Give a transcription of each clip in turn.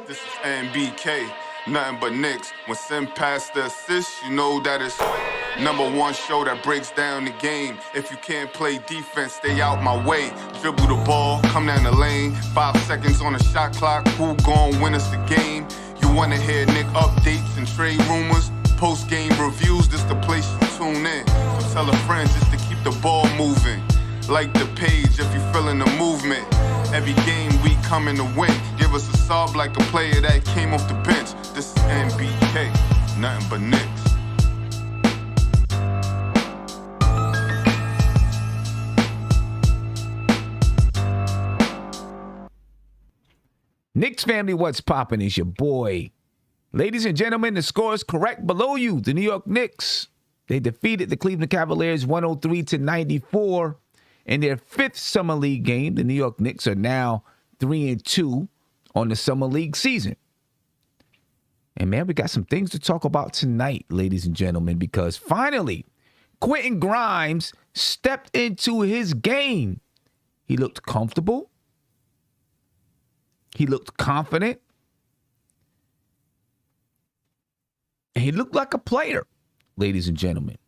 This is NBK, nothing but Knicks. When Sim passed the assist, you know that it's #1 show that breaks down the game. If you can't play defense, stay out my way. Dribble the ball, come down the lane. 5 seconds on the shot clock, who gon' win us the game? You wanna hear Knick updates and trade rumors? Post-game reviews, this the place you tune in. So tell a friend just to keep the ball moving. Like the page if you feeling the movement. Every game we coming to win. Give us a sub like a player that came off the bench. This is NBK, nothing but Knicks. Knicks family, what's poppin'? Is your boy. Ladies and gentlemen, the score is correct below you. The New York Knicks, they defeated the Cleveland Cavaliers 103-94 in their 5th Summer League game. The New York Knicks are now 3-2 on the Summer League season. And man, we got some things to talk about tonight, ladies and gentlemen, because finally, Quentin Grimes stepped into his game. He looked comfortable. He looked confident. And he looked like a player, ladies and gentlemen.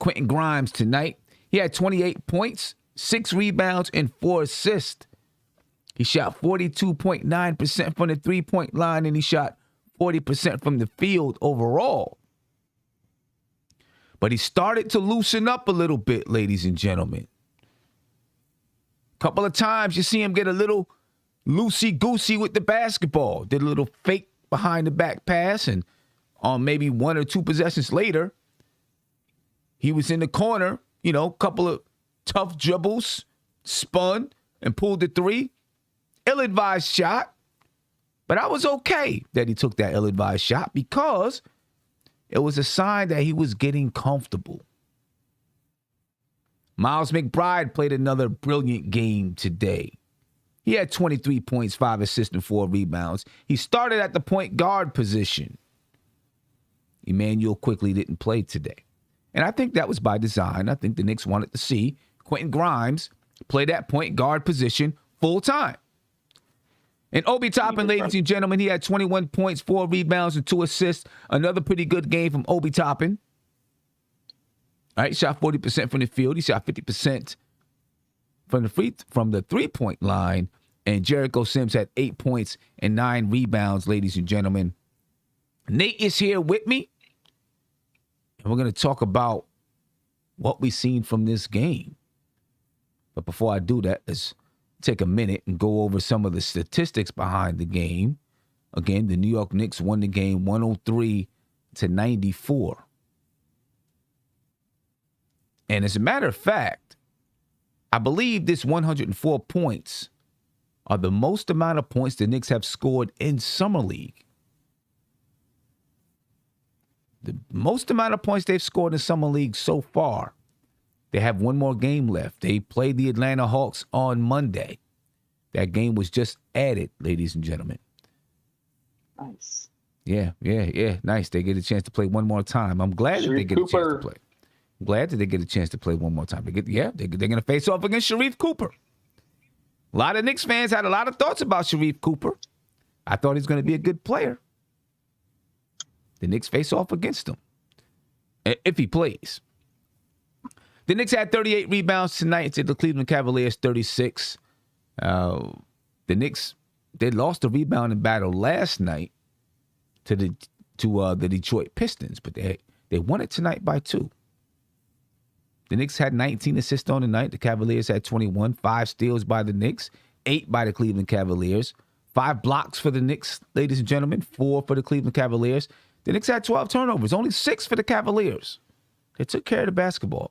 Quentin Grimes tonight, he had 28 points, 6 rebounds, and 4 assists. He shot 42.9% from the three-point line, and he shot 40% from the field overall. But he started to loosen up a little bit, ladies and gentlemen. A couple of times you see him get a little loosey-goosey with the basketball. Did a little fake behind-the-back pass, and on maybe 1 or 2 possessions later, he was in the corner, a couple of tough dribbles, spun, and pulled the 3. Ill-advised shot, but I was okay that he took that ill-advised shot because it was a sign that he was getting comfortable. Miles McBride played another brilliant game today. He had 23 points, 5 assists, and 4 rebounds. He started at the point guard position. Emmanuel Quickley didn't play today. And I think that was by design. I think the Knicks wanted to see Quentin Grimes play that point guard position full time. And Obi Toppin, ladies and gentlemen, he had 21 points, 4 rebounds, and 2 assists. Another pretty good game from Obi Toppin. All right, he shot 40% from the field. He shot 50% from the three-point line. And Jericho Sims had 8 points and 9 rebounds, ladies and gentlemen. Nate is here with me. And we're going to talk about what we've seen from this game. But before I do that, let's take a minute and go over some of the statistics behind the game. Again, the New York Knicks won the game 103-94. And as a matter of fact, I believe this 104 points are the most amount of points the Knicks have scored in Summer League. The most amount of points they've scored in Summer League so far. They have one more game left. They played the Atlanta Hawks on Monday. That game was just added, ladies and gentlemen. Nice. Yeah. Nice. They get a chance to play one more time. I'm glad that they get a chance to play. I'm glad that they get a chance to play one more time. They're going to face off against Sharife Cooper. A lot of Knicks fans had a lot of thoughts about Sharife Cooper. I thought he's going to be a good player. The Knicks face off against him if he plays. The Knicks had 38 rebounds tonight to the Cleveland Cavaliers 36. The Knicks, they lost the rebounding battle last night to the Detroit Pistons, but they won it tonight by 2. The Knicks had 19 assists on the night. The Cavaliers had 21. 5 steals by the Knicks, 8 by the Cleveland Cavaliers. 5 blocks for the Knicks, ladies and gentlemen, 4 for the Cleveland Cavaliers. The Knicks had 12 turnovers, only 6 for the Cavaliers. They took care of the basketball.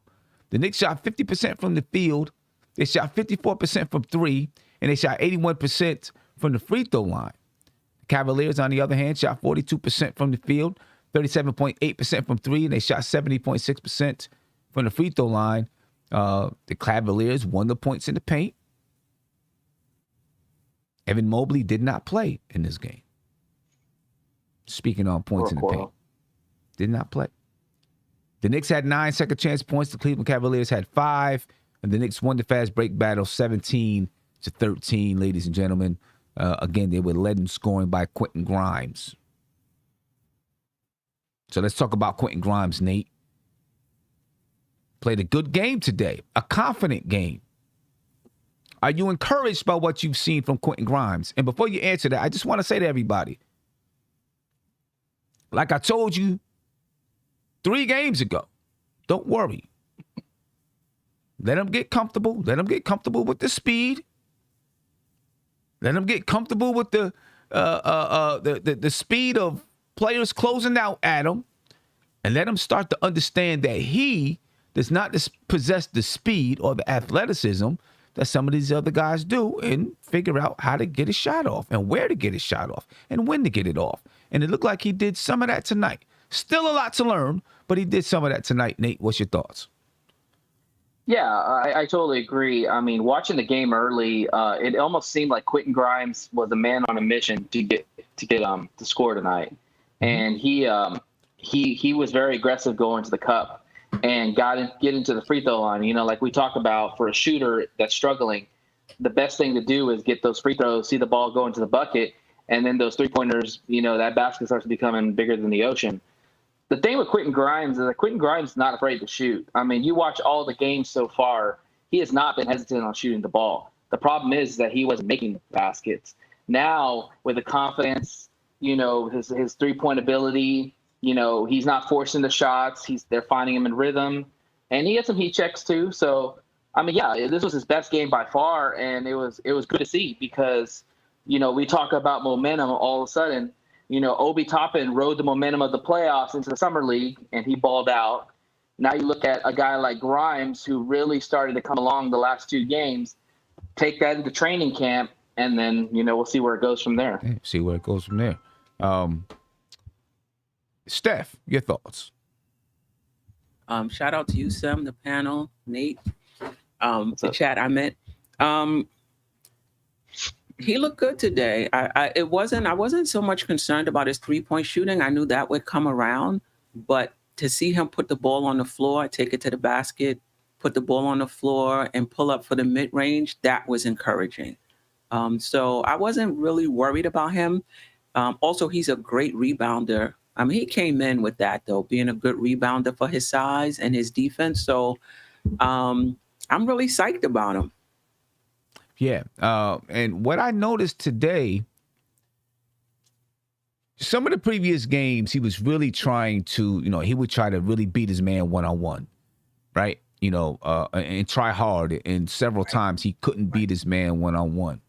The Knicks shot 50% from the field. They shot 54% from 3, and they shot 81% from the free throw line. The Cavaliers, on the other hand, shot 42% from the field, 37.8% from 3, and they shot 70.6% from the free throw line. The Cavaliers won the points in the paint. Evan Mobley did not play in this game. Speaking on points in the paint. Did not play. The Knicks had 9 second chance points. The Cleveland Cavaliers had 5. And the Knicks won the fast break battle 17-13, ladies and gentlemen. Again, they were led in scoring by Quentin Grimes. So let's talk about Quentin Grimes, Nate. Played a good game today, a confident game. Are you encouraged by what you've seen from Quentin Grimes? And before you answer that, I just want to say to everybody, like I told you 3 games ago, don't worry. Let him get comfortable. Let him get comfortable with the speed. Let him get comfortable with the speed of players closing out at him. And let him start to understand that he does not possess the speed or the athleticism that some of these other guys do, and figure out how to get a shot off and where to get a shot off and when to get it off. And it looked like he did some of that tonight. Still a lot to learn, but he did some of that tonight. Nate, what's your thoughts? Yeah, I totally agree. I mean, watching the game early, it almost seemed like Quentin Grimes was a man on a mission to score tonight, and he was very aggressive going to the cup and get into the free throw line. You know, like we talk about, for a shooter that's struggling, the best thing to do is get those free throws, see the ball go into the bucket, and then those 3-pointers. You know, that basket starts becoming bigger than the ocean. The thing with Quentin Grimes is that Quentin Grimes is not afraid to shoot. I mean, you watch all the games so far, he has not been hesitant on shooting the ball. The problem is that he wasn't making baskets. Now, with the confidence, you know, his 3-point ability, you know, he's not forcing the shots. They're finding him in rhythm. And he had some heat checks too. So, I mean, yeah, this was his best game by far, and it was good to see because, you know, we talk about momentum all of a sudden. You know, Obi Toppin rode the momentum of the playoffs into the summer league, and he balled out. Now you look at a guy like Grimes, who really started to come along the last 2 games, take that into training camp, and then, you know, we'll see where it goes from there. Okay, see where it goes from there. Steph, your thoughts? Shout out to you, Sim, the panel, Nate, the chat I met. He looked good today. I wasn't so much concerned about his 3-point shooting. I knew that would come around, but to see him put the ball on the floor, take it to the basket, put the ball on the floor, and pull up for the mid-range, that was encouraging. So I wasn't really worried about him. Also, he's a great rebounder. I mean, he came in with that, though, being a good rebounder for his size and his defense. So I'm really psyched about him. Yeah. And what I noticed today, some of the previous games, he was really trying to, you know, he would try to really beat his man one-on-one, right? You know, and try hard. And several times he couldn't beat his man one-on-one.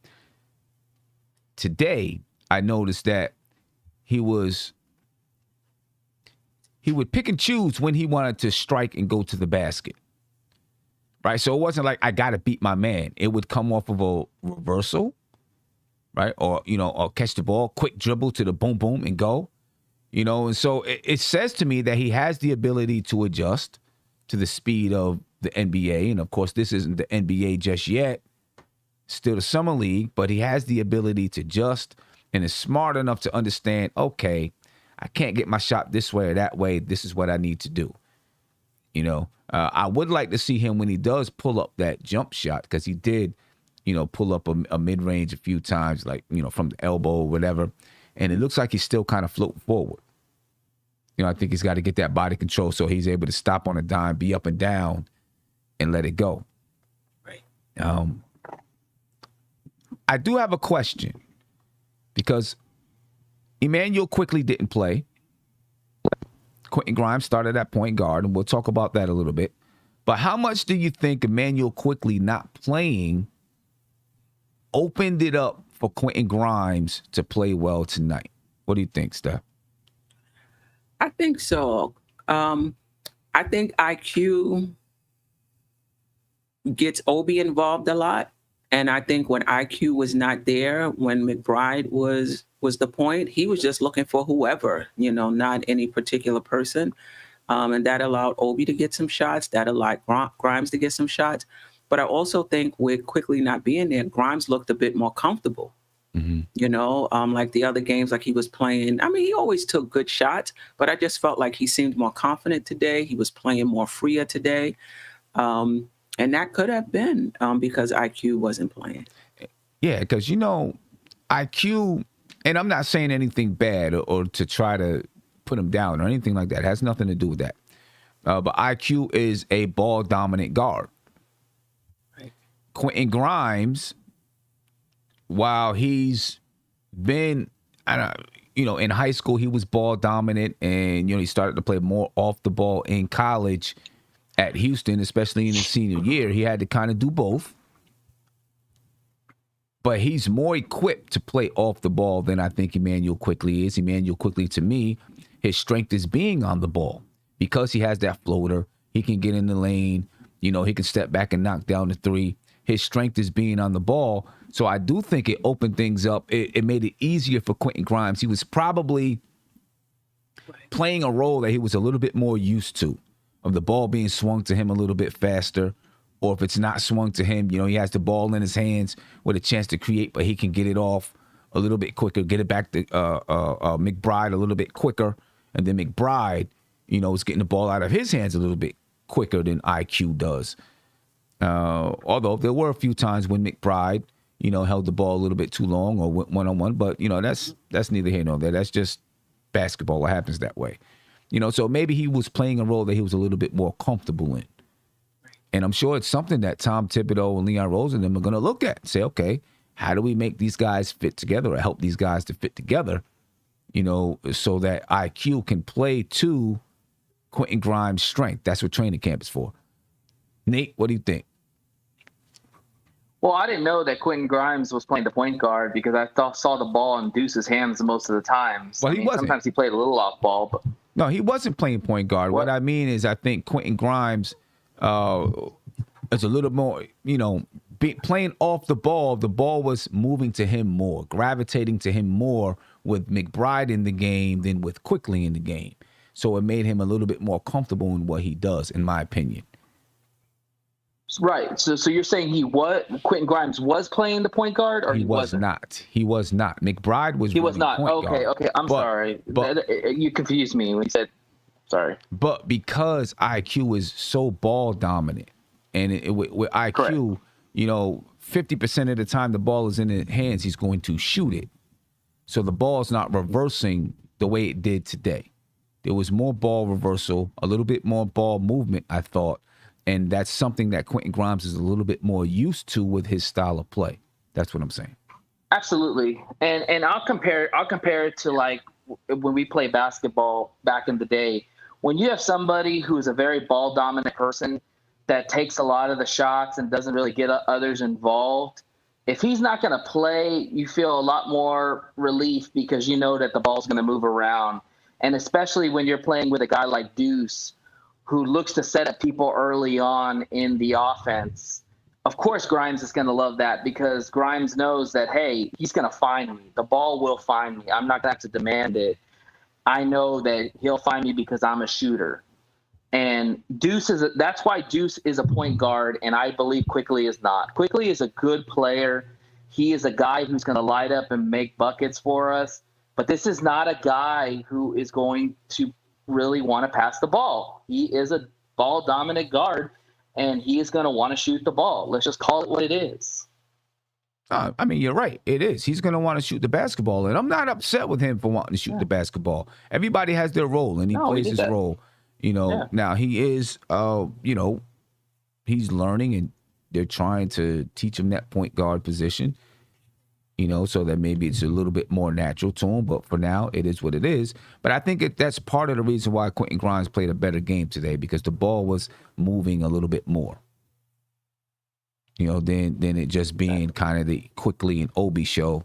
Today, I noticed that he would pick and choose when he wanted to strike and go to the basket. Right, so it wasn't like I got to beat my man. It would come off of a reversal, right, or catch the ball, quick dribble to the boom boom and go, you know. And so it says to me that he has the ability to adjust to the speed of the NBA, and of course this isn't the NBA just yet, still the summer league, but he has the ability to adjust and is smart enough to understand. Okay, I can't get my shot this way or that way. This is what I need to do, you know. I would like to see him when he does pull up that jump shot, because he did, you know, pull up a mid-range a few times, like, you know, from the elbow or whatever. And it looks like he's still kind of floating forward. You know, I think he's got to get that body control so he's able to stop on a dime, be up and down, and let it go. Right. I do have a question, because Emmanuel Quickley didn't play. Quentin Grimes started at point guard, and we'll talk about that a little bit. But how much do you think Emmanuel Quickley not playing opened it up for Quentin Grimes to play well tonight? What do you think, Steph? I think so. I think IQ gets Obi involved a lot. And I think when IQ was not there, when McBride was the point, he was just looking for whoever, you know, not any particular person. And that allowed Obi to get some shots. That allowed Grimes to get some shots. But I also think with Quickley not being there, Grimes looked a bit more comfortable. Mm-hmm. You know, like the other games, like he was playing. I mean, he always took good shots, but I just felt like he seemed more confident today. He was playing more freer today. And that could have been because IQ wasn't playing. Yeah, because, you know, IQ, and I'm not saying anything bad or to try to put him down or anything like that. It has nothing to do with that. But IQ is a ball dominant guard. Right. Quentin Grimes, while he's been, in high school, he was ball dominant, and he started to play more off the ball in college at Houston, especially in his senior year. He had to kind of do both. But he's more equipped to play off the ball than I think Immanuel Quickley is. Immanuel Quickley, to me, his strength is being on the ball. Because he has that floater, he can get in the lane. He can step back and knock down the three. His strength is being on the ball. So I do think it opened things up. It made it easier for Quentin Grimes. He was probably playing a role that he was a little bit more used to, of the ball being swung to him a little bit faster. Or if it's not swung to him, he has the ball in his hands with a chance to create, but he can get it off a little bit quicker, get it back to McBride a little bit quicker. And then McBride, is getting the ball out of his hands a little bit quicker than IQ does. Although there were a few times when McBride, held the ball a little bit too long or went one-on-one. But, that's neither here nor there. That's just basketball. It happens that way. So maybe he was playing a role that he was a little bit more comfortable in. And I'm sure it's something that Tom Thibodeau and Leon Rose and them are going to look at and say, okay, how do we make these guys fit together or help these guys to fit together, so that IQ can play to Quentin Grimes' strength. That's what training camp is for. Nate, what do you think? Well, I didn't know that Quentin Grimes was playing the point guard because I saw the ball in Deuce's hands most of the times. Well, he wasn't. Sometimes he played a little off ball, but no, he wasn't playing point guard. What I mean is, I think Quentin Grimes is a little more, playing off the ball. The ball was moving to him more, gravitating to him more with McBride in the game than with Quickley in the game. So it made him a little bit more comfortable in what he does, in my opinion. Right. So you're saying Quentin Grimes was playing the point guard, or he wasn't? Not. He was not. McBride was. He was not. Point guard. Okay. I'm sorry. You confused me when you said. Sorry. But because IQ is so ball dominant, and with IQ, correct. 50% of the time the ball is in his hands, he's going to shoot it. So the ball's not reversing the way it did today. There was more ball reversal, a little bit more ball movement, I thought. And that's something that Quentin Grimes is a little bit more used to with his style of play. That's what I'm saying. Absolutely. And I'll compare it to like when we play basketball back in the day. When you have somebody who's a very ball dominant person that takes a lot of the shots and doesn't really get others involved, if he's not going to play, you feel a lot more relief because you know that the ball's going to move around. And especially when you're playing with a guy like Deuce, who looks to set up people early on in the offense. Of course, Grimes is going to love that because Grimes knows that, hey, he's going to find me. The ball will find me. I'm not going to have to demand it. I know that he'll find me because I'm a shooter. And that's why Deuce is a point guard, and I believe Quickley is not. Quickley is a good player. He is a guy who's going to light up and make buckets for us. But this is not a guy who is going to really want to pass the ball. He is a ball dominant guard, and he is going to want to shoot the ball. Let's just call it what it is. I mean, you're right. It is. He's going to want to shoot the basketball, and I'm not upset with him for wanting to shoot the basketball. Everybody has their role, and he plays his role. Now he is, he's learning, and they're trying to teach him that point guard position. So that maybe it's a little bit more natural to him. But for now, it is what it is. But I think that's part of the reason why Quentin Grimes played a better game today, because the ball was moving a little bit more. Than it just being kind of the Quickley and Obi show.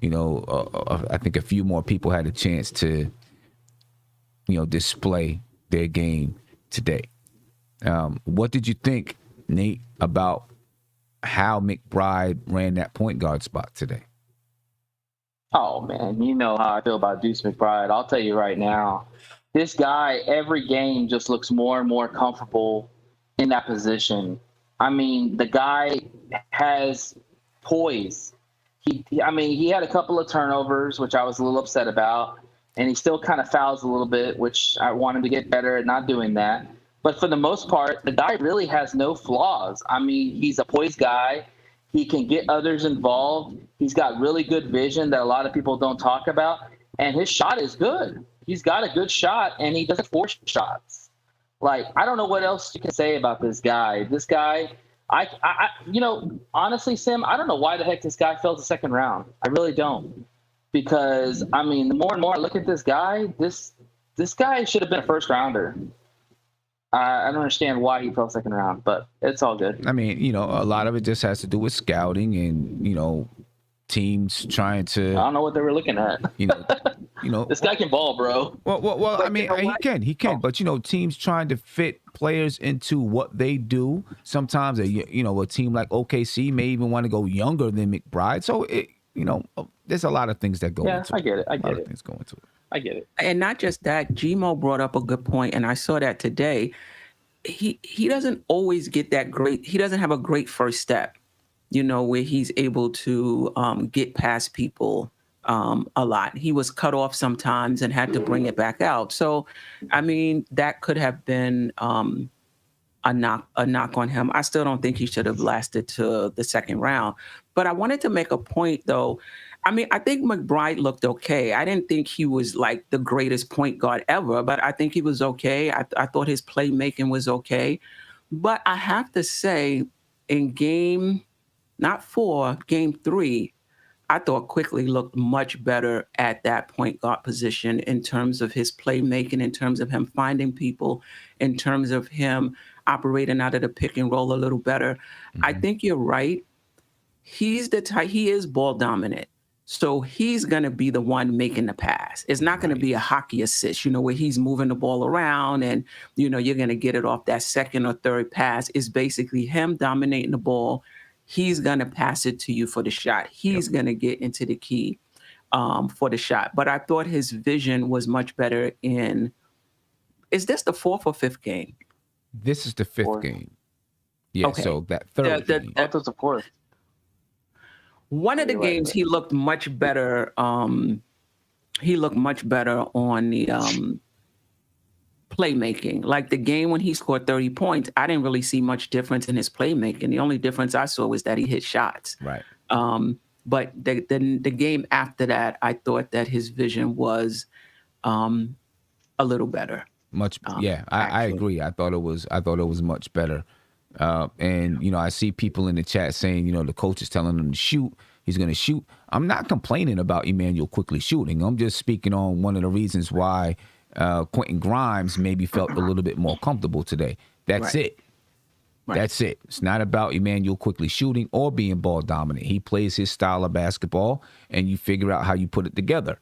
I think a few more people had a chance to, display their game today. What did you think, Nate, about how McBride ran that point guard spot today? Oh, man, you know how I feel about Deuce McBride. I'll tell you right now, this guy, every game just looks more and more comfortable in that position. I mean, the guy has poise. He had a couple of turnovers, which I was a little upset about, and he still kind of fouls a little bit, which I want him to get better at not doing that. But for the most part, the guy really has no flaws. I mean, he's a poised guy. He can get others involved. He's got really good vision that a lot of people don't talk about. And his shot is good. He's got a good shot, and he doesn't force shots. Like, I don't know what else you can say about this guy. This guy, honestly, Sim, I don't know why the heck this guy fell to second round. I really don't. Because, I mean, the more and more I look at this guy, this guy should have been a first rounder. I don't understand why he fell second round, but it's all good. I mean, a lot of it just has to do with scouting and, teams trying to. I don't know what they were looking at. This guy can ball, bro. Well. I mean, he can. But teams trying to fit players into what they do. Sometimes a team like OKC may even want to go younger than McBride. So there's a lot of things that go into it. Yeah, I get it. I get it. Things go into it. I get it. And not just that, Gmo brought up a good point, and I saw that today. He doesn't always get that great. He doesn't have a great first step, where he's able to get past people a lot. He was cut off sometimes and had to bring it back out. So, I mean, that could have been a knock on him. I still don't think he should have lasted to the second round. But I wanted to make a point, though. I mean, I think McBride looked okay. I didn't think he was like the greatest point guard ever, but I think he was okay. I thought his playmaking was okay. But I have to say, in game 3, I thought Quickley looked much better at that point guard position in terms of his playmaking, in terms of him finding people, in terms of him operating out of the pick and roll a little better. Mm-hmm. I think you're right. He's the type, he is ball dominant. So he's going to be the one making the pass. It's not going to be a hockey assist, where he's moving the ball around and, you're going to get it off that second or third pass. It's basically him dominating the ball. He's going to pass it to you for the shot. He's going to get into the key for the shot. But I thought his vision was much better is this the 4th or 5th game? This is the 5th game. Yeah, okay. So that third game. That was the 4th. One of the games he looked much better. He looked much better on the playmaking. Like the game when he scored 30 points, I didn't really see much difference in his playmaking. The only difference I saw was that he hit shots. Right. But the game after that, I thought that his vision was a little better. I agree. I thought it was much better. And I see people in the chat saying, the coach is telling him to shoot. He's going to shoot. I'm not complaining about Immanuel Quickley shooting. I'm just speaking on one of the reasons why Quentin Grimes maybe felt a little bit more comfortable today. That's it. Right. That's it. It's not about Immanuel Quickley shooting or being ball dominant. He plays his style of basketball, and you figure out how you put it together.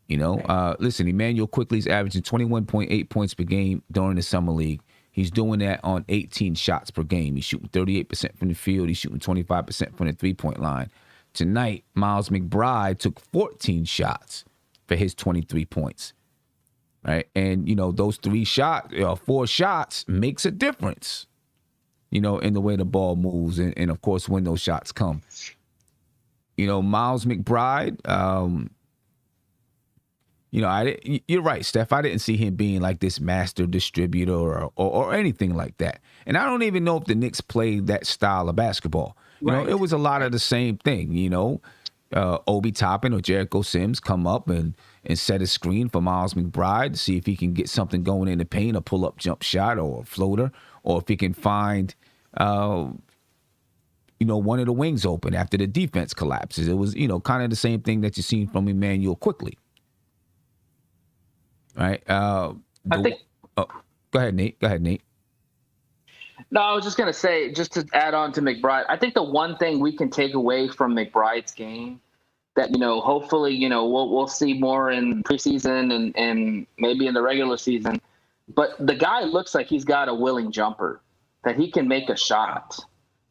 Listen, Immanuel Quickley's averaging 21.8 points per game during the summer league. He's doing that on 18 shots per game. He's shooting 38% from the field. He's shooting 25% from the three-point line. Tonight, Miles McBride took 14 shots for his 23 points. Right? And, those 4 shots makes a difference, in the way the ball moves and of course, when those shots come. Miles McBride, you're right, Steph. I didn't see him being like this master distributor or anything like that. And I don't even know if the Knicks played that style of basketball. It was a lot of the same thing. Obi Toppin or Jericho Sims come up and set a screen for Miles McBride to see if he can get something going in the paint, a pull-up jump shot or a floater, or if he can find, one of the wings open after the defense collapses. It was, kind of the same thing that you've seen from Immanuel Quickley. Right. I think. Oh, go ahead, Nate. No, I was just going to say, just to add on to McBride, I think the one thing we can take away from McBride's game that, hopefully, we'll see more in preseason and maybe in the regular season. But the guy looks like he's got a willing jumper, that he can make a shot,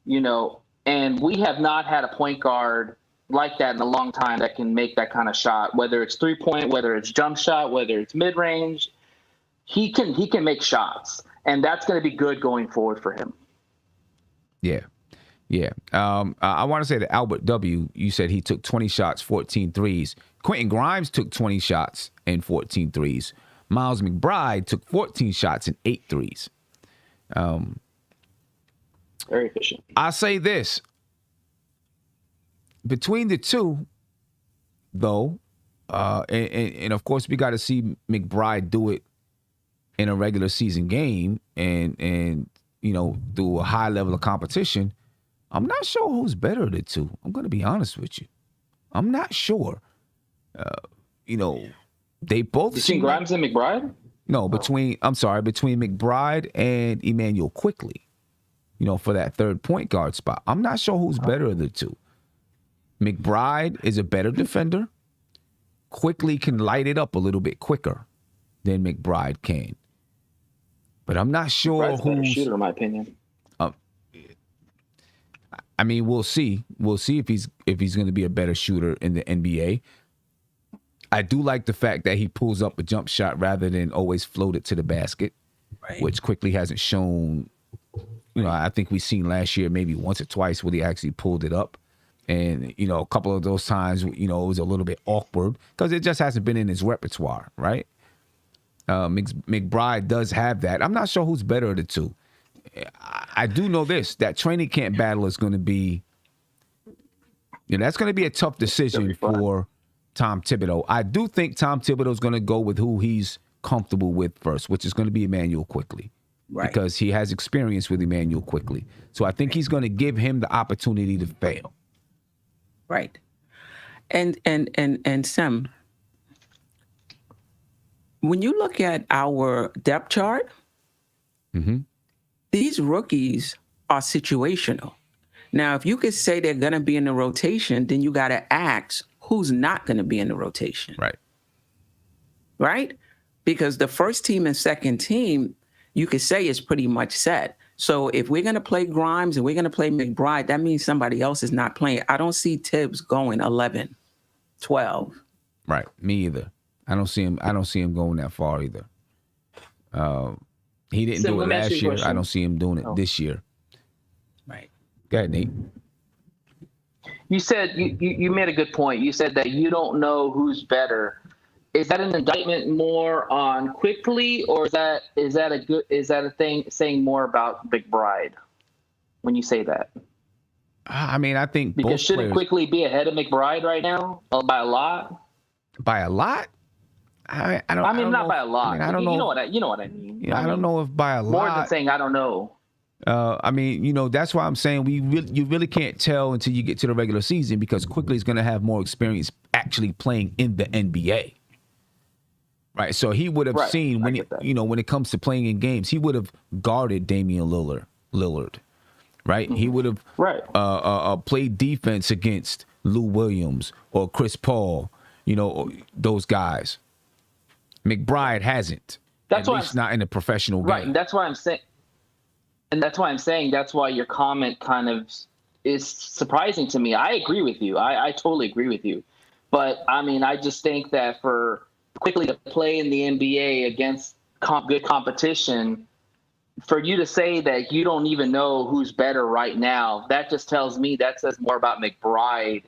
and we have not had a point guard like that in a long time that can make that kind of shot, whether it's 3-point, whether it's jump shot, whether it's mid-range. He can make shots, and that's going to be good going forward for him. Yeah. I want to say that Albert W., you said he took 20 shots, 14 threes. Quentin Grimes took 20 shots and 14 threes. Miles McBride took 14 shots and 8 threes. Very efficient. I say this. between the two, though, and of course we got to see McBride do it in a regular season game and through a high level of competition. I'm not sure who's better of the two. I'm going to be honest with you. I'm not sure. They both between Grimes and McBride. No, between McBride and Emmanuel Quickley. For that third point guard spot. I'm not sure who's better of the two. McBride is a better defender. Quickley can light it up a little bit quicker than McBride can. But I'm not sure who's a better shooter, in my opinion. I mean, we'll see. We'll see if he's going to be a better shooter in the NBA. I do like the fact that he pulls up a jump shot rather than always float it to the basket, right, which Quickley hasn't shown. I think we've seen last year maybe once or twice where he actually pulled it up. And, a couple of those times, it was a little bit awkward because it just hasn't been in his repertoire, right? McBride does have that. I'm not sure who's better of the two. I do know this, that training camp battle is going to be, that's going to be a tough decision for Tom Thibodeau. I do think Tom Thibodeau is going to go with who he's comfortable with first, which is going to be Emmanuel Quickley. Right. Because he has experience with Emmanuel Quickley. So I think he's going to give him the opportunity to fail. Right. And Sam, when you look at our depth chart, these rookies are situational. Now, if you could say they're going to be in the rotation, then you got to ask who's not going to be in the rotation. Right. Right? Because the first team and second team, you could say is pretty much set. So if we're going to play Grimes and we're going to play McBride, that means somebody else is not playing. I don't see Tibbs going 11, 12. Right. Me either. I don't see him going that far either. He didn't do it last year. I don't see him doing it this year. Right. Go ahead, Nate. You said you made a good point. You said that you don't know who's better. Is that an indictment more on Quickley, or is that a thing saying more about McBride when you say that? I mean, I think because shouldn't Quickley be ahead of McBride right now by a lot? By a lot? I don't. I mean, not by a lot. I don't know. You know what I mean. Yeah, I don't know if by a lot. More than saying I don't know. I mean, that's why I'm saying you really can't tell until you get to the regular season because Quickley is going to have more experience actually playing in the NBA. Right, so he would have seen when when it comes to playing in games, he would have guarded Damian Lillard, right? He would have played defense against Lou Williams or Chris Paul, those guys. McBride hasn't. At least not in a professional game. Right, and that's why I'm saying. And that's why I'm saying that's why your comment kind of is surprising to me. I agree with you. I totally agree with you. But I mean, I just think that for Quickley to play in the NBA against good competition, for you to say that you don't even know who's better right now, that just tells me that says more about McBride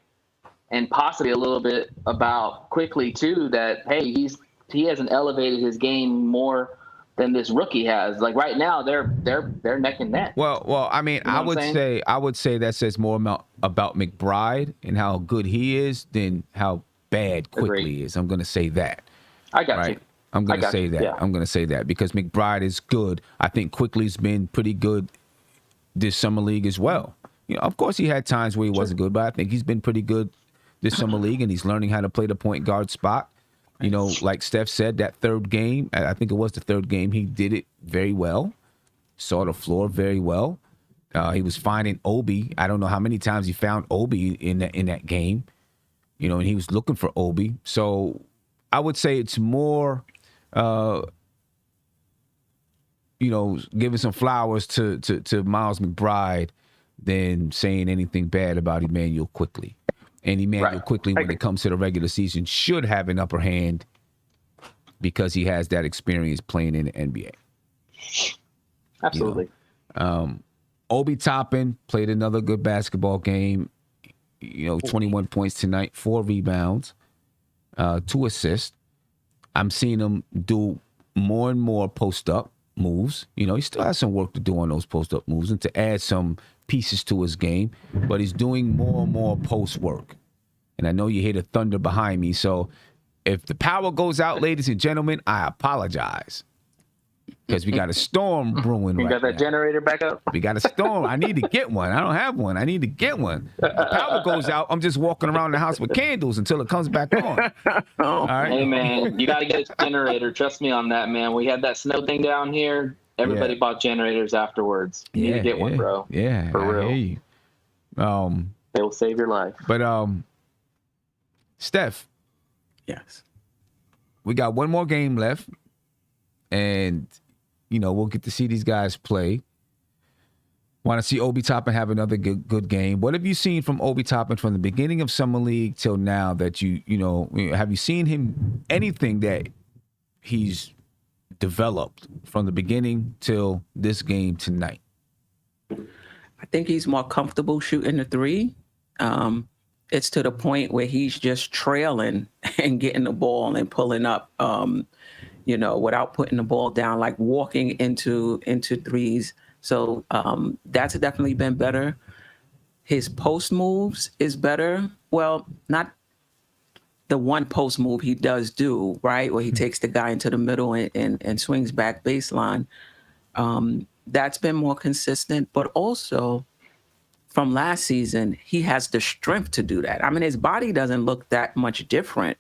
and possibly a little bit about Quickley too, that, hey, he hasn't elevated his game more than this rookie has. Like right now, they're neck and neck. Well, I mean, I would say that says more about McBride and how good he is than how bad Quickley is. I'm going to say that. I got you. I'm going to say that. Yeah. I'm going to say that because McBride is good. I think Quickley's been pretty good this summer league as well. Of course, he had times where he wasn't good, but I think he's been pretty good this summer league, and he's learning how to play the point guard spot. Like Steph said, that third game, I think it was the third game, he did it very well, saw the floor very well. He was finding Obi. I don't know how many times he found Obi in that game, and he was looking for Obi. So I would say it's more, giving some flowers to Miles McBride than saying anything bad about Emmanuel Quickley. And Emmanuel Quickley, when it comes to the regular season, should have an upper hand because he has that experience playing in the NBA. Absolutely. Obi Toppin played another good basketball game. 21 points tonight, 4 rebounds, 2 assists. I'm seeing him do more and more post-up moves. He still has some work to do on those post-up moves and to add some pieces to his game, but he's doing more and more post work. And I know you hear the thunder behind me, so if the power goes out, ladies and gentlemen, I apologize. Because we got a storm brewing right now. You got that generator back up? We got a storm. I need to get one. I don't have one. I need to get one. If the power goes out, I'm just walking around the house with candles until it comes back on. All right? Hey, man, you got to get a generator. Trust me on that, man. We had that snow thing down here. Everybody bought generators afterwards. You need to get one, bro. Yeah, for real. I hear you. They will save your life. But, Steph. Yes. We got one more game left. And, we'll get to see these guys play. Want to see Obi Toppin have another good game. What have you seen from Obi Toppin from the beginning of Summer League till now that have you seen him anything that he's developed from the beginning till this game tonight? I think he's more comfortable shooting the three. It's to the point where he's just trailing and getting the ball and pulling up, without putting the ball down, like walking into threes. So that's definitely been better. His post moves is better. Well, not the one post move he does do, right? Where he takes the guy into the middle and swings back baseline. That's been more consistent, but also from last season, he has the strength to do that. I mean, his body doesn't look that much different,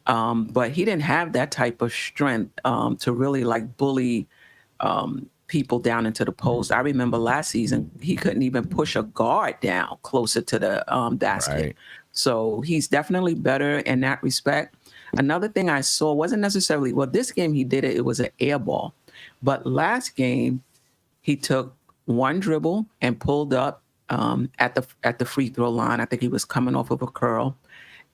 but he didn't have that type of strength to really like bully people down into the post. I remember last season, he couldn't even push a guard down closer to the basket. Right. So he's definitely better in that respect. Another thing I saw wasn't necessarily, this game he did it was an air ball. But last game, he took one dribble and pulled up at the free throw line. I think he was coming off of a curl.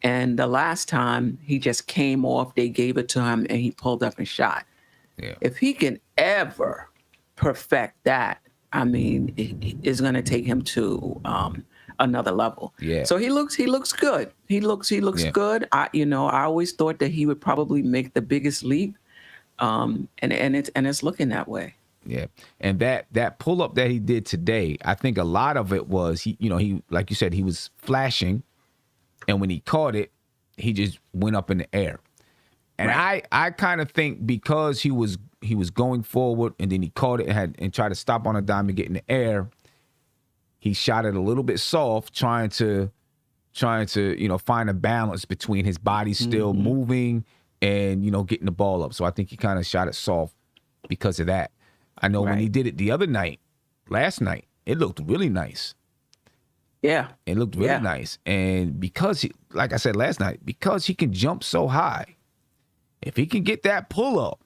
And the last time he just came off, they gave it to him and he pulled up and shot. Yeah. If he can ever perfect that, I mean, it's going to take him to another level. Yeah. So he looks good. He looks good. I always thought that he would probably make the biggest leap. And it's looking that way. Yeah. And that pull up that he did today, I think a lot of it was he like you said, he was flashing, and when he caught it, he just went up in the air. And right. I kind of think because he was going forward and then he caught it and tried to stop on a dime and get in the air, he shot it a little bit soft, trying to find a balance between his body still moving and getting the ball up. So I think he kind of shot it soft because of that. I know when he did it the other night, last night, it looked really nice. Yeah. It looked really nice. And because like I said last night, because he can jump so high, if he can get that pull up,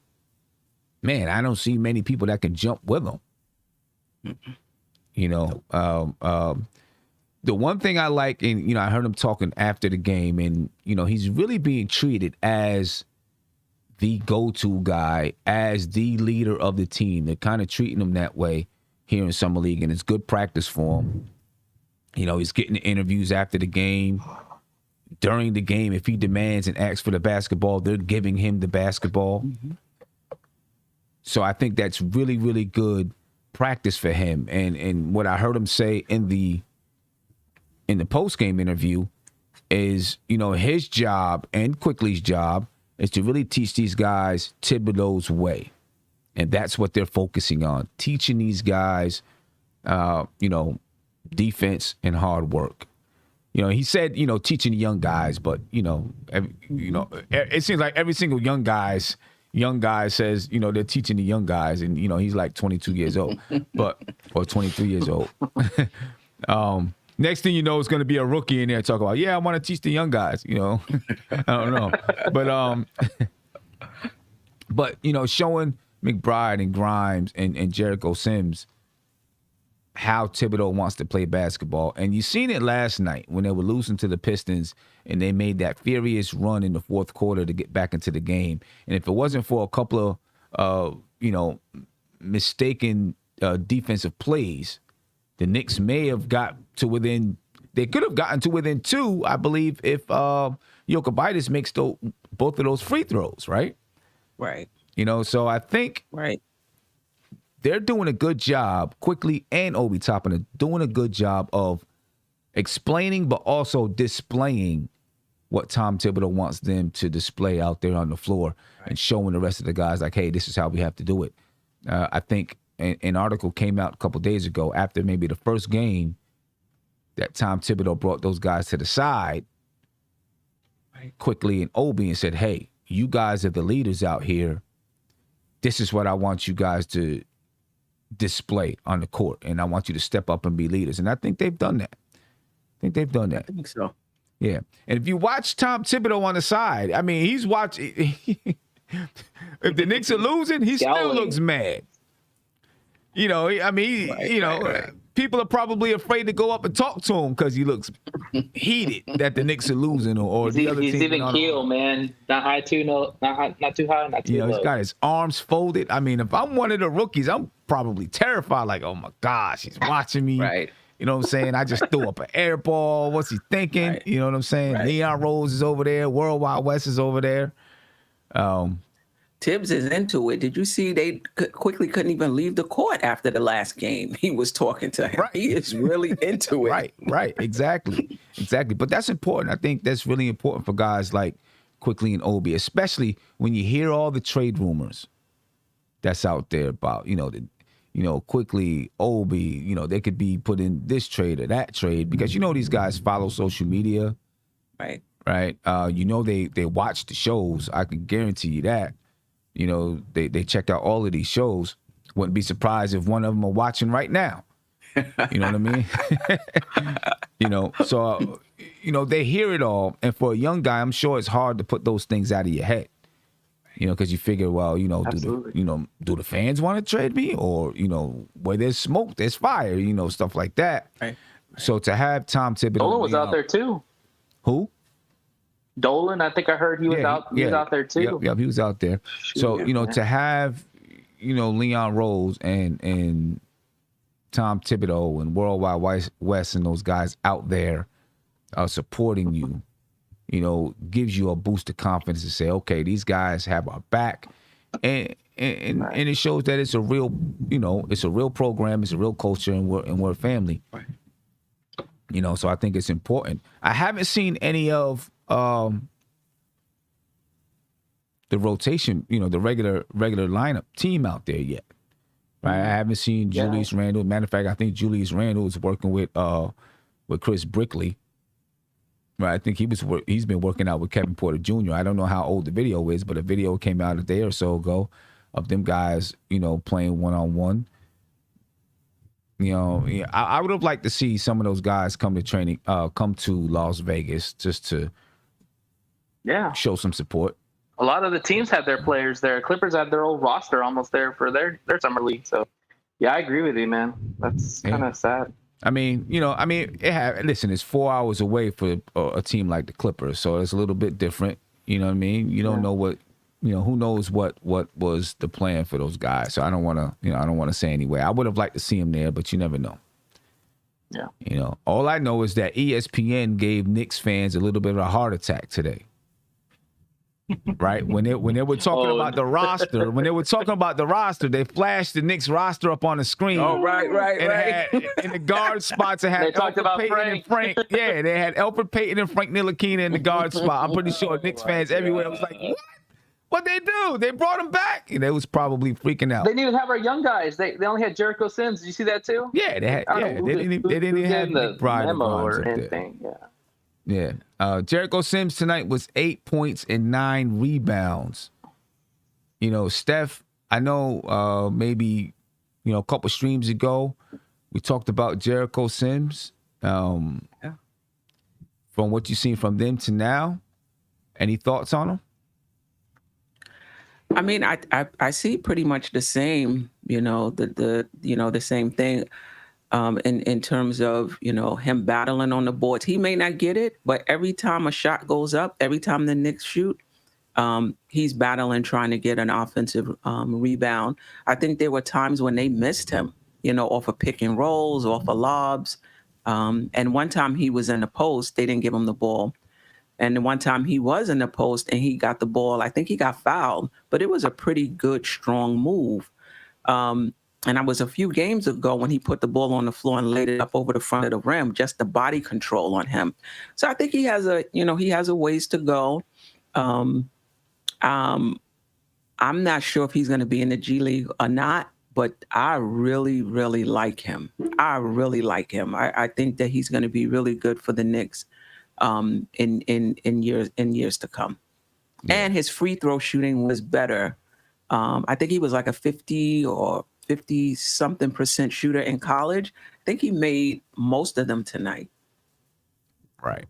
man, I don't see many people that can jump with him. The one thing I like, and I heard him talking after the game, and he's really being treated as the go-to guy, as the leader of the team. They're kind of treating him that way here in Summer League, and it's good practice for him. He's getting the interviews after the game. During the game, if he demands and asks for the basketball, they're giving him the basketball. Mm-hmm. So I think that's really, really good practice for him. And what I heard him say in the post-game interview is, his job and Quickley's job is to really teach these guys Thibodeau's way. And that's what they're focusing on, teaching these guys, defense and hard work. He said, teaching the young guys, but, it seems like every single young guy says, they're teaching the young guys, and, he's like 22 years old, or 23 years old. Next thing you know, it's going to be a rookie in there talking about, I want to teach the young guys, I don't know. But showing McBride and Grimes and Jericho Sims how Thibodeau wants to play basketball. And you seen it last night when they were losing to the Pistons and they made that furious run in the fourth quarter to get back into the game. And if it wasn't for a couple of, mistaken defensive plays, the Knicks may have got to they could have gotten to within two, I believe, if Jokic makes both of those free throws, right? Right. So I think they're doing a good job, Quickley and Obi Toppin are doing a good job of explaining but also displaying what Tom Thibodeau wants them to display out there on the floor and showing the rest of the guys like, hey, this is how we have to do it. I think an article came out a couple days ago after maybe the first game that Tom Thibodeau brought those guys to the side, Quickley and Obi, and said, hey, you guys are the leaders out here. This is what I want you guys to display on the court, and I want you to step up and be leaders. And I think they've done that. I think so. Yeah. And if you watch Tom Thibodeau on the side, I mean, he's watching. If the Knicks are losing, he still looks mad. You know, I mean, people are probably afraid to go up and talk to him because he looks heated that the Knicks are losing or the other team. He's even keel, man. Not high too low, not too high, not too low. He's got his arms folded. I mean, if I'm one of the rookies, I'm probably terrified. Like, oh my gosh, he's watching me. Right. You know what I'm saying? I just threw up an air ball. What's he thinking? Right. You know what I'm saying? Right. Leon Rose is over there. Worldwide West is over there. Tibbs is into it. Did you see they Quickley couldn't even leave the court after the last game? He was talking to him. Right. He is really into it. Right. Exactly. But that's important. I think that's really important for guys like Quickley and Obi, especially when you hear all the trade rumors that's out there about, Quickley, Obi, they could be put in this trade or that trade because these guys follow social media. Right. Right. They watch the shows. I can guarantee you that. They check out all of these shows. Wouldn't be surprised if one of them are watching right now. You know what I mean? So they hear it all. And for a young guy, I'm sure it's hard to put those things out of your head. Because you figure, well, do the fans want to trade me? Or, where there's smoke, there's fire, stuff like that. Right. So to have Tom Thibodeau. Dolan was out there too. Who? Dolan, I think I heard he was out. He was out there too. Yep, he was out there. So to have Leon Rose and Tom Thibodeau and Worldwide West and those guys out there supporting you, gives you a boost of confidence to say, okay, these guys have our back, and it shows that it's a real program, it's a real culture, and we're a family. Right. So I think it's important. I haven't seen any of the rotation, the regular lineup team out there yet. Right? I haven't seen Julius Randle. Matter of fact, I think Julius Randle is working with Chris Brickley. Right? I think he's been working out with Kevin Porter Jr. I don't know how old the video is, but a video came out a day or so ago of them guys, playing one-on-one. I would have liked to see some of those guys come to Las Vegas just to show some support. A lot of the teams have their players there. Clippers have their old roster almost there for their summer league. So, I agree with you, man. That's kind of sad. I mean, listen, it's 4 hours away for a team like the Clippers, so it's a little bit different. You know what I mean? You don't know what, who knows what was the plan for those guys. So I don't want to, say anyway. I would have liked to see him there, but you never know. Yeah. All I know is that ESPN gave Knicks fans a little bit of a heart attack today. Right? When they were talking about the roster, they flashed the Knicks roster up on the screen. Oh, right. In the guard spots, it had Elfrid Payton and Frank. Yeah, they had Elfrid Payton and Frank Ntilikina in the guard spot. I'm pretty sure Knicks fans everywhere was like, what? What'd they do? They brought him back. And they was probably freaking out. They didn't even have our young guys. They only had Jericho Sims. Did you see that too? Yeah, they had. They didn't even have McBride or anything. Yeah. Jericho Sims tonight was 8 points and 9 rebounds. Steph, I know maybe, a couple streams ago, we talked about Jericho Sims. From what you've seen from them to now, any thoughts on him? I mean, I see pretty much the same, the same thing. In terms of, him battling on the boards. He may not get it, but every time a shot goes up, every time the Knicks shoot, he's battling, trying to get an offensive rebound. I think there were times when they missed him, off of pick and rolls, off of lobs. And one time he was in the post, they didn't give him the ball. And the one time he was in the post and he got the ball, I think he got fouled, but it was a pretty good, strong move. And I was a few games ago when he put the ball on the floor and laid it up over the front of the rim, just the body control on him. So I think he has a ways to go. Um, I'm not sure if he's going to be in the G League or not, but I really, really like him. I really like him. I think that he's going to be really good for the Knicks in years to come. Yeah. And his free throw shooting was better. I think he was like a 50 or 50-something% shooter in college. I think he made most of them tonight. Right.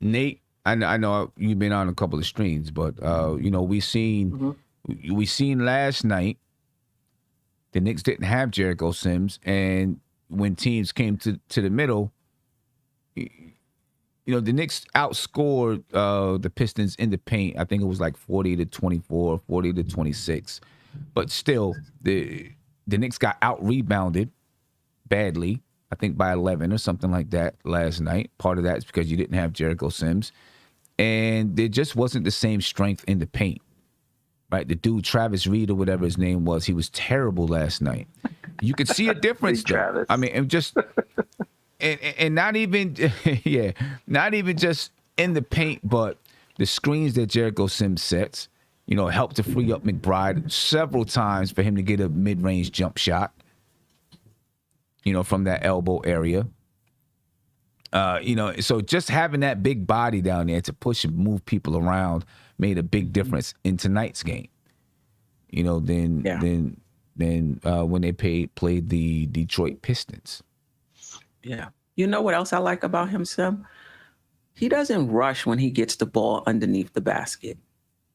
Nate, I know you've been on a couple of streams, but we seen last night the Knicks didn't have Jericho Sims, and when teams came to the middle, the Knicks outscored the Pistons in the paint. I think it was like 40-24, 40-26, but still the Knicks got out rebounded badly. I think by 11 or something like that last night. Part of that is because you didn't have Jericho Sims. And there just wasn't the same strength in the paint, right? The dude, Travis Reed or whatever his name was, he was terrible last night. You could see a difference, though. Travis. I mean, and just, and not even, not even just in the paint, but the screens that Jericho Sims sets, helped to free up McBride several times for him to get a mid-range jump shot. From that elbow area. So just having that big body down there to push and move people around made a big difference in tonight's game. Then when they played the Detroit Pistons. Yeah. You know what else I like about him, Sim? He doesn't rush when he gets the ball underneath the basket.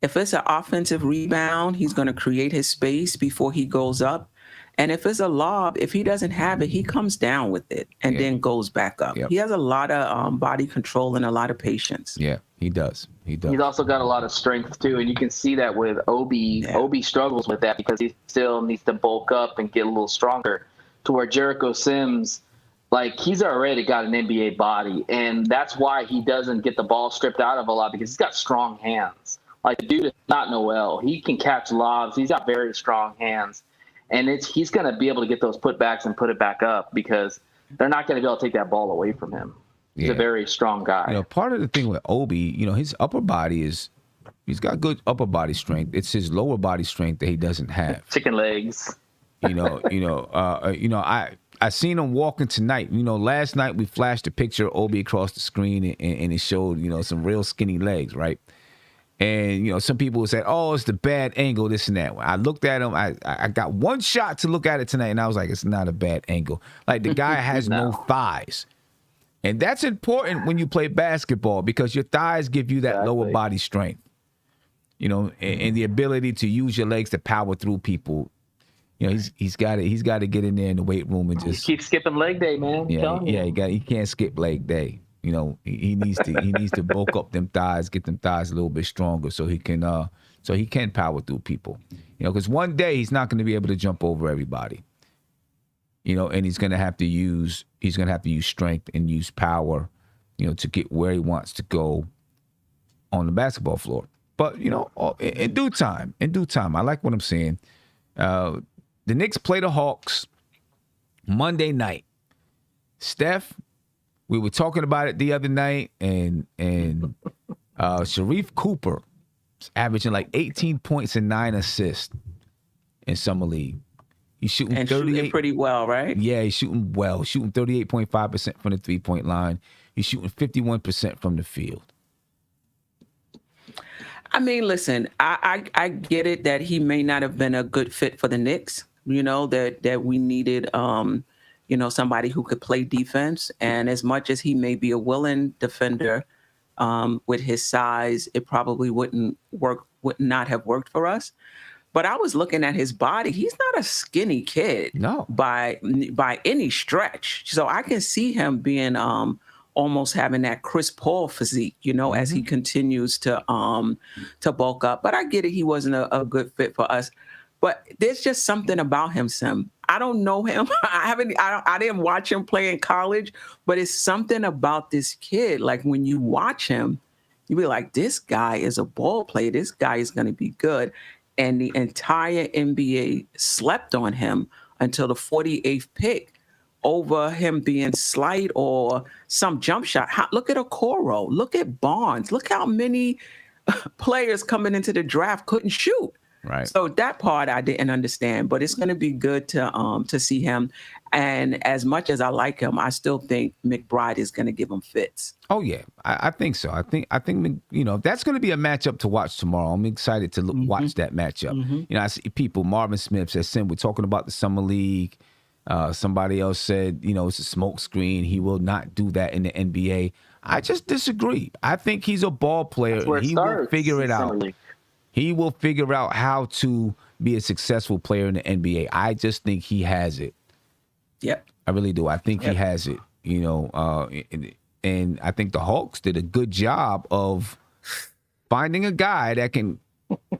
If it's an offensive rebound, he's going to create his space before he goes up. And if it's a lob, if he doesn't have it, he comes down with it and then goes back up. Yep. He has a lot of body control and a lot of patience. Yeah, he does. He's also got a lot of strength, too. And you can see that with Obi. Yeah. Obi struggles with that because he still needs to bulk up and get a little stronger, to where Jericho Sims, he's already got an NBA body. And that's why he doesn't get the ball stripped out of a lot, because he's got strong hands. The dude is not Noel. He can catch lobs. He's got very strong hands. And he's going to be able to get those putbacks and put it back up, because they're not going to be able to take that ball away from him. He's a very strong guy. Part of the thing with Obi, his upper body he's got good upper body strength. It's his lower body strength that he doesn't have. Chicken legs. I seen him walking tonight. Last night we flashed a picture of Obi across the screen and it showed, some real skinny legs, right? And, some people said, oh, it's the bad angle, this and that. I looked at him. I got one shot to look at it tonight, and I was like, it's not a bad angle. The guy has no thighs. And that's important when you play basketball, because your thighs give you that lower body strength, and the ability to use your legs to power through people. He's got to get in there in the weight room and just keep skipping leg day, man. He can't skip leg day. He needs to bulk up them thighs, get them thighs a little bit stronger, so he can power through people. Because one day he's not going to be able to jump over everybody. And he's going to have to use strength and use power, to get where he wants to go on the basketball floor. But in due time, I like what I'm saying. The Knicks play the Hawks Monday night. Steph, we were talking about it the other night, and Sharife Cooper is averaging 18 points and 9 assists in summer league. He's shooting 38 shooting pretty well, right? Yeah, he's shooting well. Shooting 38.5% from the 3-point line. He's shooting 51% from the field. I mean, listen, I get it that he may not have been a good fit for the Knicks. That we needed somebody who could play defense. And as much as he may be a willing defender, with his size, it probably would not have worked for us. But I was looking at his body. He's not a skinny kid, no, by any stretch. So I can see him being almost having that Chris Paul physique, as he continues to bulk up. But I get it, he wasn't a good fit for us. But there's just something about him, Sim. I don't know him. I didn't watch him play in college, but it's something about this kid. When you watch him, you be like, this guy is a ball player. This guy is going to be good. and the entire NBA slept on him until the 48th pick over him being slight or some jump shot. Look at Okoro. Look at Barnes. Look how many players coming into the draft couldn't shoot. Right. So that part I didn't understand, but it's going to be good to see him. And as much as I like him, I still think McBride is going to give him fits. Oh yeah, I think so. I think that's going to be a matchup to watch tomorrow. I'm excited to watch that matchup. I see people. Marvin Smith says, "Sim, we're talking about the summer league." Somebody else said, it's a smoke screen. He will not do that in the NBA. I just disagree. I think he's a ball player. And he will figure it out. He will figure out how to be a successful player in the NBA. I just think he has it. Yep. I really do. I think he has it, and I think the Hawks did a good job of finding a guy that can,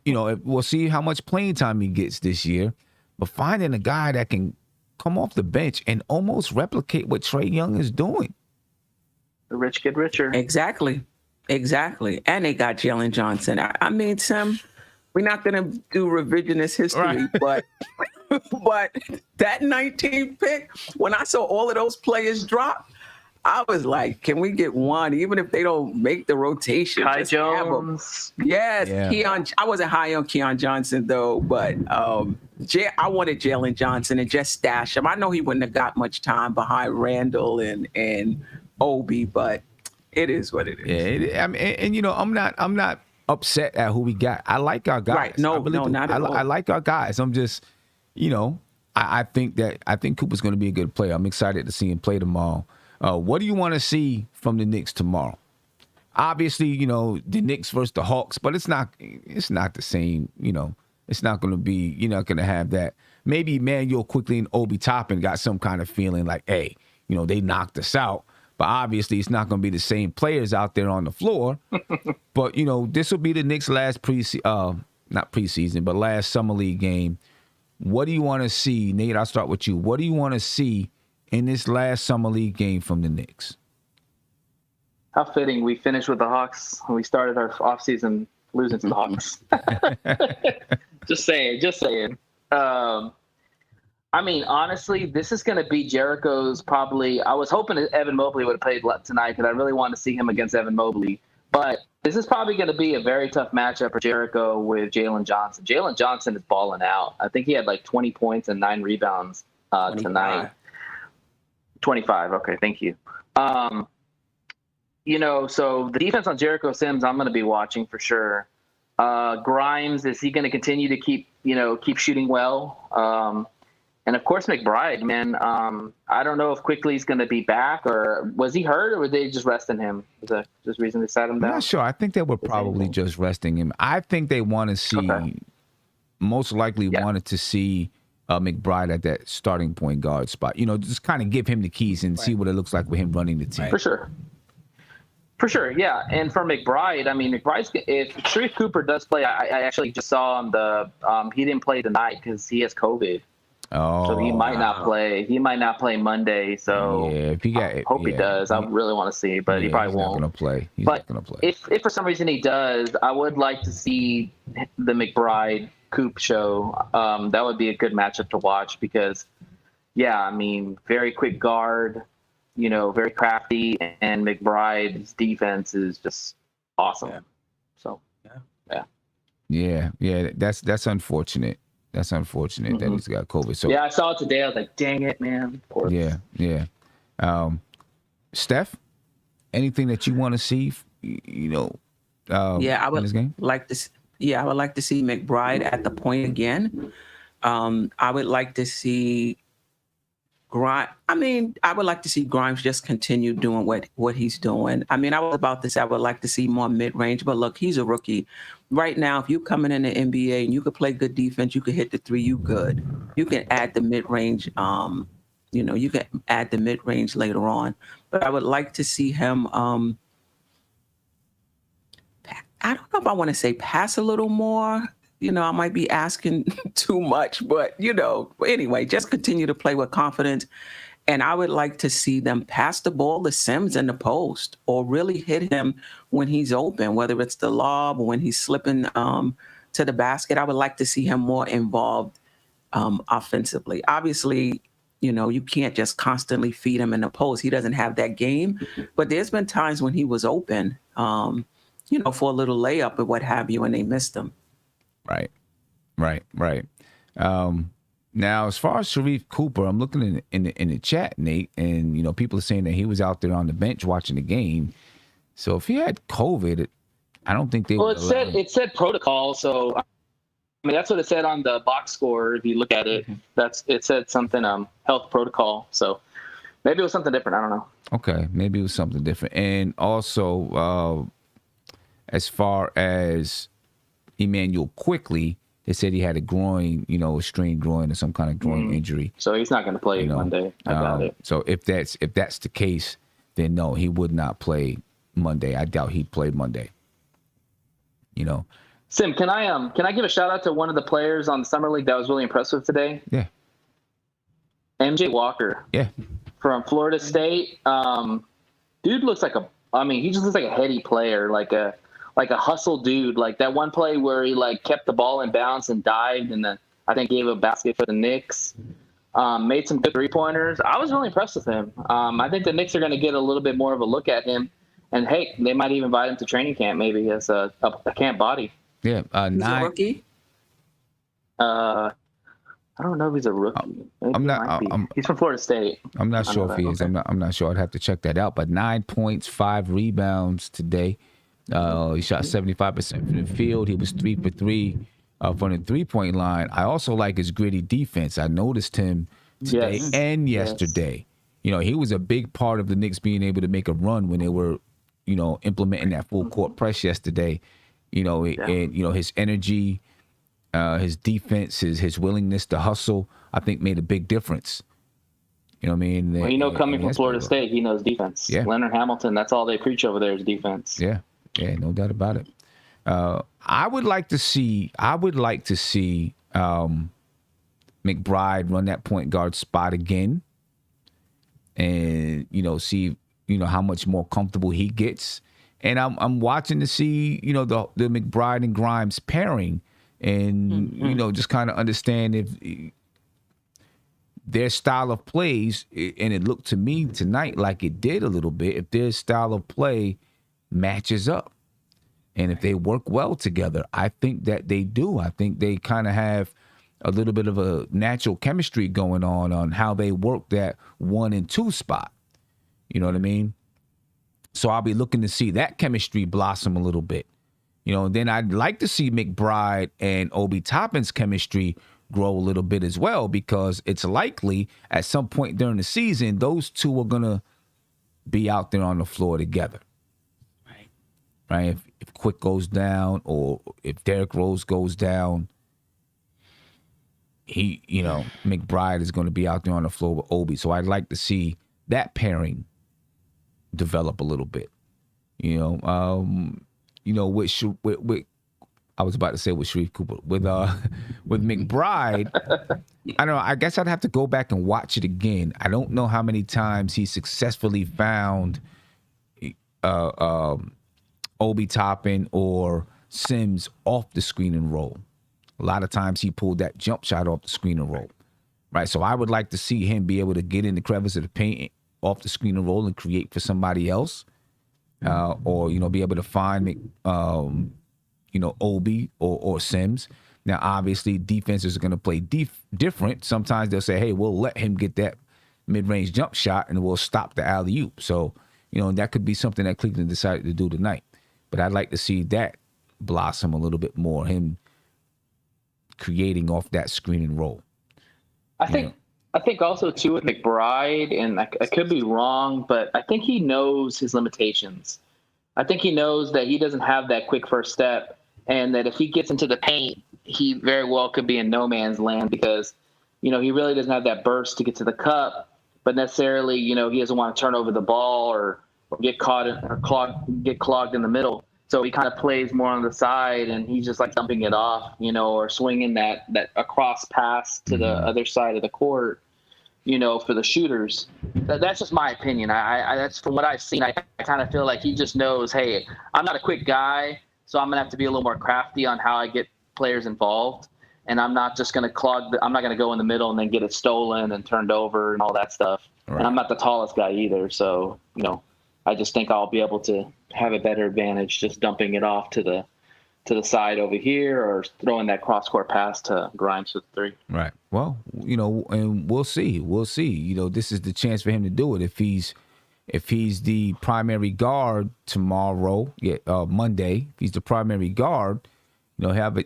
we'll see how much playing time he gets this year, but finding a guy that can come off the bench and almost replicate what Trae Young is doing. The rich get richer. Exactly. And they got Jalen Johnson. I mean, Sam, we're not going to do revisionist history, right. but that 19th pick, when I saw all of those players drop, I was like, can we get one, even if they don't make the rotation? Kai Jones. Yes, yeah. Keon. I wasn't high on Keon Johnson, though, but I wanted Jalen Johnson and just stash him. I know he wouldn't have got much time behind Randall and Obi, but it is what it is. Yeah, I'm not upset at who we got. I like our guys. Right. No, not at all. I like our guys. I'm just, I think Cooper's going to be a good player. I'm excited to see him play tomorrow. What do you want to see from the Knicks tomorrow? Obviously, the Knicks versus the Hawks, but it's not the same. It's not going to be. You're not going to have that. Maybe Emmanuel Quickley and Obi Toppin got some kind of feeling like, hey, they knocked us out. But obviously, it's not going to be the same players out there on the floor. But, this will be the Knicks' last not preseason, but last summer league game. What do you want to see? Nate, I'll start with you. What do you want to see in this last summer league game from the Knicks? How fitting we finished with the Hawks when we started our offseason losing to the Hawks. Just saying. I mean, honestly, this is going to be Jericho's probably. I was hoping that Evan Mobley would have played tonight because I really wanted to see him against Evan Mobley. But this is probably going to be a very tough matchup for Jericho with Jalen Johnson. Jalen Johnson is balling out. I think he had like 20 points and 9 rebounds tonight. 25. Okay, thank you. So the defense on Jericho Sims, I'm going to be watching for sure. Grimes, is he going to continue to keep shooting well? And of course, McBride, man. I don't know if Quickley's going to be back, or was he hurt, or were they just resting him? Was that just reason they sat him down? I'm not sure. I think they were probably just resting him. I think they want to see, most likely wanted to see McBride at that starting point guard spot. Just kind of give him the keys and see what it looks like with him running the team. For sure, yeah. And for McBride, I mean, if Sharife Cooper does play, I actually just saw on he didn't play tonight because he has COVID. Oh, so he might not play. He might not play Monday. So if he hope he does. I really want to see, but he probably won't. He's not going to play. If for some reason he does, I would like to see the McBride Coop show. That would be a good matchup to watch because, I mean, very quick guard, very crafty, and McBride's defense is just awesome. Yeah. So, yeah. That's unfortunate. That's unfortunate that he's got COVID. So I saw it today. I was like, dang it, man. Yeah. Steph, anything that you want to see, I would in this game? like to. I would like to see McBride at the point again. I would like to see Grimes. I would like to see Grimes just continue doing what he's doing. I mean, I was about to say I would like to see more mid-range, but look, he's a rookie. Right now, if you're coming in the NBA and you could play good defense, you could hit the three, you good. You can add the mid-range, you can add the mid-range later on. But I would like to see him, I don't know if I want to say pass a little more. I might be asking too much, but, anyway, just continue to play with confidence. And I would like to see them pass the ball to Sims in the post or really hit him when he's open, whether it's the lob or when he's slipping to the basket. I would like to see him more involved offensively. Obviously, you can't just constantly feed him in the post. He doesn't have that game. But there's been times when he was open, for a little layup or what have you, and they missed him. Right. Now, as far as Sharife Cooper, I'm looking in the chat, Nate, and people are saying that he was out there on the bench watching the game. So if he had COVID, I don't think they. Well, it said protocol, so I mean that's what it said on the box score. If you look at it, it said something health protocol. So maybe it was something different. I don't know. Okay, maybe it was something different, and also as far as Emmanuel Quickley. They said he had a groin, a strained groin or some kind of groin injury. So he's not going to play Monday. I doubt it. So if that's the case, then no, he would not play Monday. I doubt he'd play Monday. Sim, can I give a shout out to one of the players on the summer league that I was really impressed with today? Yeah. MJ Walker. Yeah. From Florida State. Dude looks like he just looks like a heady player, like a hustle dude, like that one play where he kept the ball in bounds and dived and then I think gave a basket for the Knicks. Made some good 3-pointers. I was really impressed with him. I think the Knicks are going to get a little bit more of a look at him. And, hey, they might even invite him to training camp maybe as a camp body. Yeah. He's a rookie? I don't know if he's a rookie. He's from Florida State. I'm not sure if he is. Okay. I'm not sure. I'd have to check that out. But 9 points, 5 rebounds today. He shot 75% from the field. He was 3 for 3 from the 3-point line. I also like his gritty defense. I noticed him today and yesterday. He was a big part of the Knicks being able to make a run when they were, implementing that full court press yesterday. And his energy, his defense, his willingness to hustle, I think made a big difference. You know what I mean? Well, coming from Florida State, he knows defense. Yeah. Leonard Hamilton, that's all they preach over there is defense. Yeah. Yeah, no doubt about it. I would like to see McBride run that point guard spot again, and see how much more comfortable he gets. And I'm watching to see the McBride and Grimes pairing, and just kind of understand if their style of plays, and it looked to me tonight like it did a little bit. If their style of play matches up, and if they work well together, I think that they do. I think they kind of have a little bit of a natural chemistry going on how they work that 1 and 2 spot. You know what I mean? So I'll be looking to see that chemistry blossom a little bit. Then I'd like to see McBride and Obi Toppin's chemistry grow a little bit as well, because it's likely at some point during the season, those two are going to be out there on the floor together. Right? If Quick goes down or if Derrick Rose goes down, McBride is going to be out there on the floor with Obi. So I'd like to see that pairing develop a little bit. With I was about to say with Sharife Cooper, with McBride, I don't know. I guess I'd have to go back and watch it again. I don't know how many times he successfully found Obi Toppin or Sims off the screen and roll. A lot of times he pulled that jump shot off the screen and roll, right? So I would like to see him be able to get in the crevice of the paint off the screen and roll and create for somebody else, or be able to find Obi or Sims. Now, obviously, defenses are going to play different. Sometimes they'll say, "Hey, we'll let him get that mid-range jump shot and we'll stop the alley-oop." So that could be something that Cleveland decided to do tonight. But I'd like to see that blossom a little bit more, him creating off that screen and roll. I think also too with McBride, and I could be wrong, but I think he knows his limitations. I think he knows that he doesn't have that quick first step, and that if he gets into the paint, he very well could be in no man's land because, he really doesn't have that burst to get to the cup, but necessarily, he doesn't want to turn over the ball or get caught get clogged in the middle. So he kind of plays more on the side, and he's just dumping it off, or swinging that across pass to the other side of the court, for the shooters. That's just my opinion. I that's from what I've seen. I kind of feel like he just knows, hey, I'm not a quick guy, so I'm gonna have to be a little more crafty on how I get players involved. And I'm not just going to I'm not going to go in the middle and then get it stolen and turned over and all that stuff. Right. And I'm not the tallest guy either. So, I just think I'll be able to have a better advantage just dumping it off to the side over here or throwing that cross-court pass to Grimes with 3. Right. Well, and we'll see. We'll see. This is the chance for him to do it. If he's the primary guard tomorrow, Monday, if he's the primary guard, he'll have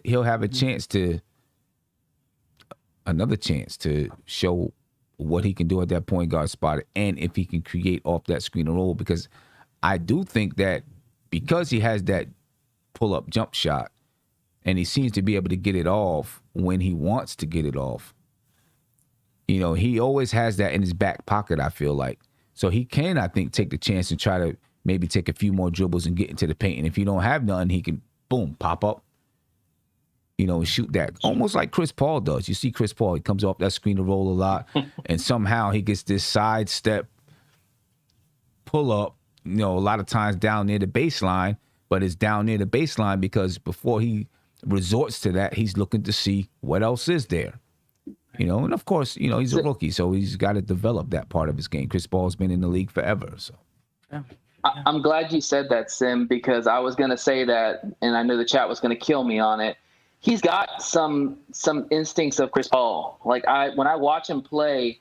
another chance to show what he can do at that point guard spot, and if he can create off that screen and roll, because I do think that because he has that pull-up jump shot and he seems to be able to get it off when he wants to get it off, he always has that in his back pocket, I feel like. So he can, I think, take the chance and try to maybe take a few more dribbles and get into the paint. And if you don't have none, he can, boom, pop up, and shoot that. Almost like Chris Paul does. You see Chris Paul, he comes off that screen to roll a lot, and somehow he gets this sidestep pull-up, a lot of times down near the baseline, but it's down near the baseline because before he resorts to that, he's looking to see what else is there. And of course, he's a rookie, so he's got to develop that part of his game. Chris Paul's been in the league forever, so. Yeah. I'm glad you said that, Sim, because I was going to say that, and I knew the chat was going to kill me on it. He's got some instincts of Chris Paul. Like when I watch him play,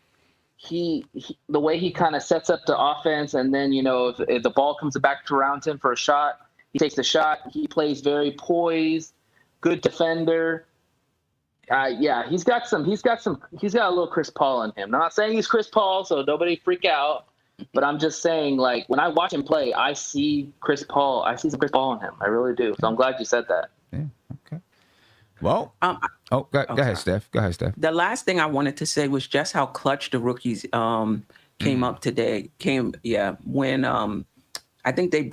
he the way he kind of sets up the offense, and then if the ball comes back around him for a shot, he takes the shot. He plays very poised, good defender. He's got a little Chris Paul in him. I'm not saying he's Chris Paul, so nobody freak out. But I'm just saying, like, when I watch him play, I see Chris Paul. I see some Chris Paul in him. I really do. So I'm glad you said that. Yeah. Okay. Well, go ahead, Steph. Go ahead, Steph. The last thing I wanted to say was just how clutch the rookies came up today. When I think they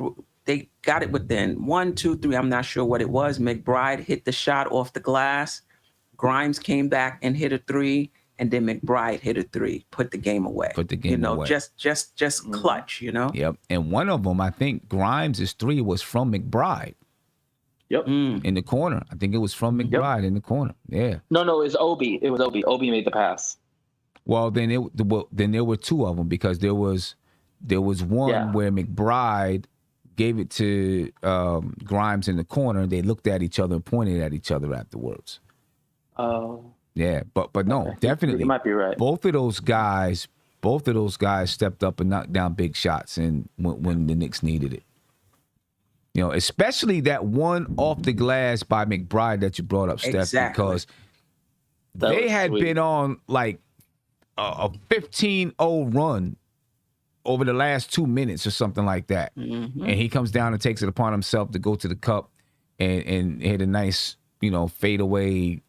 got it within 1, 2, 3. I'm not sure what it was. McBride hit the shot off the glass. Grimes came back and hit a 3, and then McBride hit a 3, put the game away. Away. Just clutch, Yep. And one of them, I think Grimes' 3 was from McBride. Yep. In the corner. I think it was from McBride in the corner. Yeah. No, it was Obi. It was Obi. Obi made the pass. Well, then there were 2 of them, because there was one where McBride gave it to Grimes in the corner. They looked at each other and pointed at each other afterwards. Oh. Yeah, but no, definitely. You might be right. Both of those guys stepped up and knocked down big shots and when the Knicks needed it. Especially that one off the glass by McBride that you brought up, Steph, exactly. because they had been on like a 15-0 run over the last 2 minutes or something like that. Mm-hmm. And he comes down and takes it upon himself to go to the cup and hit a nice, fadeaway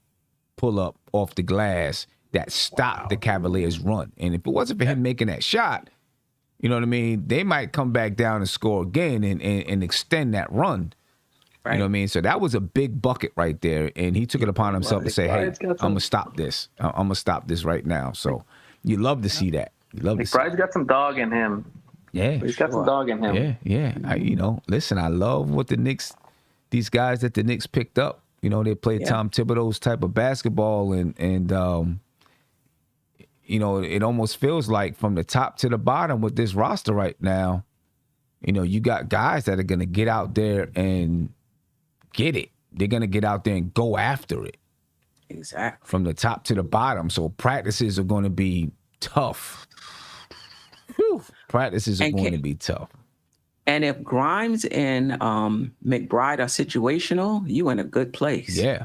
pull up off the glass that stopped the Cavaliers' run. And if it wasn't for him making that shot, you know what I mean, they might come back down and score again and extend that run. Right. You know what I mean? So that was a big bucket right there. And he took it upon himself to say, hey, I'm going to stop this. I'm going to stop this right now. So you love to see that. McBride's got some dog in him. Yeah. He's got some dog in him. Yeah. Listen, I love what these guys that the Knicks picked up. They play Tom Thibodeau's type of basketball, and it almost feels like from the top to the bottom with this roster right now, you got guys that are going to get out there and get it. They're going to get out there and go after it. Exactly. From the top to the bottom. So practices are going to be tough. Whew. Practices are going to be tough. And if Grimes and McBride are situational, you in a good place. Yeah.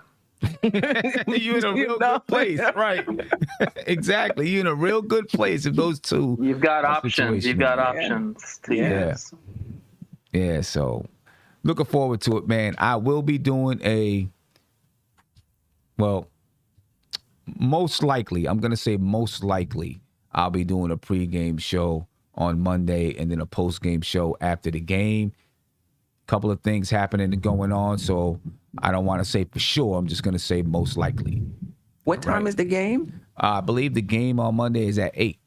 You're in a real good place. Right. Exactly. You're in a real good place if those two. You've got options. You've got options to use. Yeah. So looking forward to it, man. I will be doing most likely, I'm going to say most likely, I'll be doing a pregame show on Monday and then a post-game show after the game. Couple of things happening and going on, so I don't want to say for sure. I'm just going to say most likely. What time is the game? I believe the game on Monday is at 8.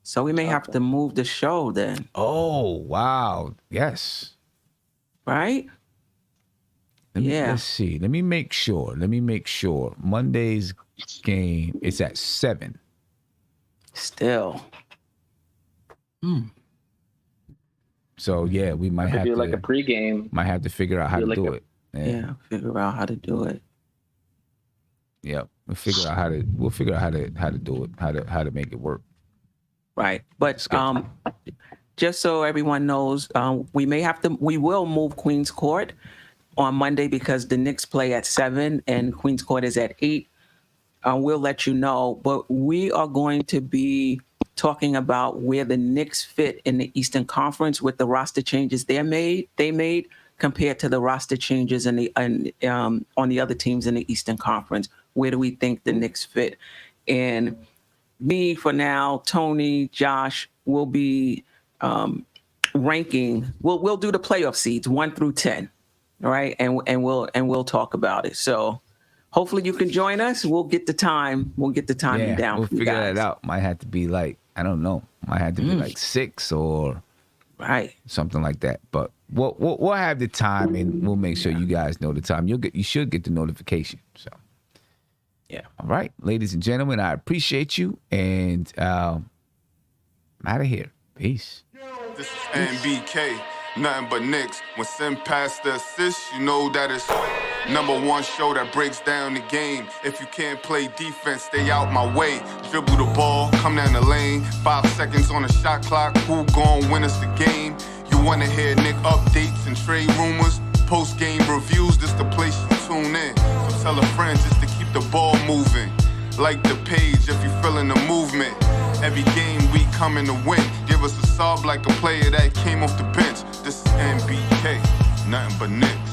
So we may have to move the show then. Oh, wow. Yes. Right? Let's see. Let me make sure. Monday's game is at 7. Still. So yeah, we might have to do like a pregame. Might have to figure out how to do it. Yeah, figure out how to do it. Yep, we'll figure out how to do it, how to make it work. Right, but just so everyone knows, we will move Queens Court on Monday because the Knicks play at 7 and Queens Court is at 8. We'll let you know, but we are going to be talking about where the Knicks fit in the Eastern Conference with the roster changes they made compared to the roster changes on the other teams in the Eastern Conference. Where do we think the Knicks fit? And me, for now, Tony, Josh will be ranking. We'll do the playoff seeds 1 through 10, all right? And we'll talk about it. So hopefully you can join us. We'll get the time. Down. We'll figure that out. Might have to be like, I don't know. Might have to be like 6 or something like that. But we'll have the time and we'll make sure you guys know the time. You should get the notification. So yeah. All right, ladies and gentlemen, I appreciate you, and I'm out of here. Peace. This is NBK, nothing but Knicks. When Sim passed the assist, you know that it's #1 show that breaks down the game. If you can't play defense, stay out my way. Dribble the ball, come down the lane. 5 seconds on the shot clock. Who gon' win us the game? You wanna hear Knick updates and trade rumors? Post-game reviews, this the place you tune in. So tell a friend just to keep the ball moving. Like the page if you feeling the movement. Every game we coming to win. Give us a sub like a player that came off the bench. This is NBK, nothing but Knicks.